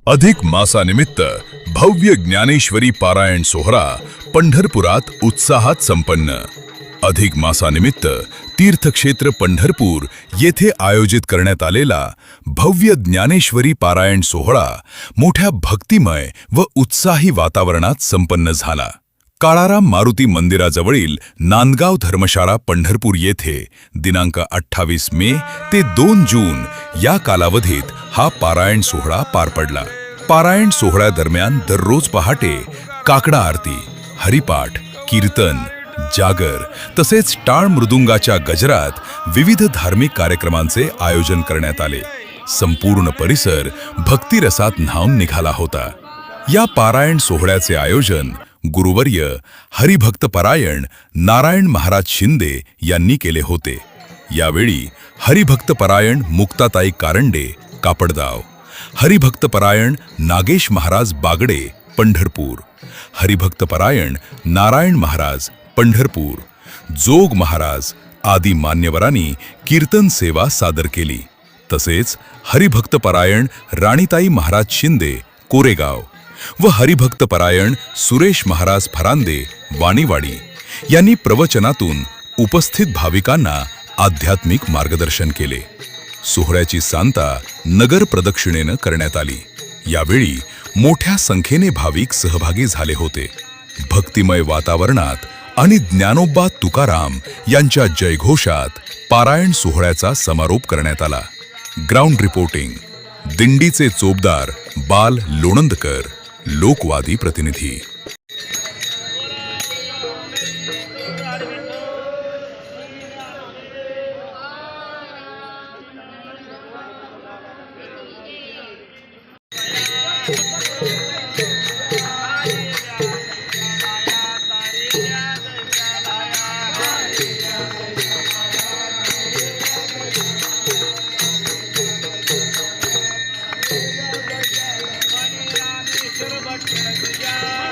अधिक मासानिमित्त भव्य ज्ञानेश्वरी पारायण सोहळा पंढरपुरात उत्साहात संपन्न। अधिक मासानिमित्त तीर्थक्षेत्र पंढरपूर येथे आयोजित करण्यात आलेला भव्य ज्ञानेश्वरी पारायण सोहळा मोठ्या भक्तिमय व उत्साही वातावरणात संपन्न झाला। काळाराम मारुती मंदिराजवळील नांदगाव धर्मशाळा पंढरपूर येथे दिनांक 28 मे ते 2 जून या कालावधीत हा पारायण सोहळा पार पडला। पारायण सोहळ्यादरम्यान दररोज पहाटे काकडा आरती, हरिपाठ, कीर्तन, जागर तसेच टाळ मृदुंगाच्या गजरात विविध धार्मिक कार्यक्रमांचे आयोजन करण्यात आले। संपूर्ण परिसर भक्तिरसात न्हाऊन निघाला होता। या पारायण सोहळ्याचे आयोजन गुरुवर्य हरिभक्तपरायण नारायण महाराज शिंदे यांनी केले होते। यावेळी हरिभक्तपरायण मुक्ताताई कारंडे कापडगाव, हरिभक्तपरायण नागेश महाराज बागडे पंढरपूर, हरिभक्तपरायण नारायण महाराज पंढरपूर, जोग महाराज आदी मान्यवरांनी कीर्तन सेवा सादर केली। तसेच हरिभक्तपरायण राणीताई महाराज शिंदे कोरेगाव व हरिभक्तपरायण सुरेश महाराज फरांदे वाणीवाडी यांनी प्रवचनातून उपस्थित भाविकांना आध्यात्मिक मार्गदर्शन केले। सोहळ्याची सांगता नगर प्रदक्षिणेने करण्यात आली। यावेळी मोठ्या संख्येने भाविक सहभागी झाले होते। भक्तिमय वातावरणात आणि ज्ञानोबा तुकाराम यांच्या जयघोषात पारायण सोहळ्याचा समारोप करण्यात आला। ग्राउंड रिपोर्टिंग दिंडीचे चोपदार बाल लोणंदकर, लोकवादी प्रतिनिधी। तुझ्या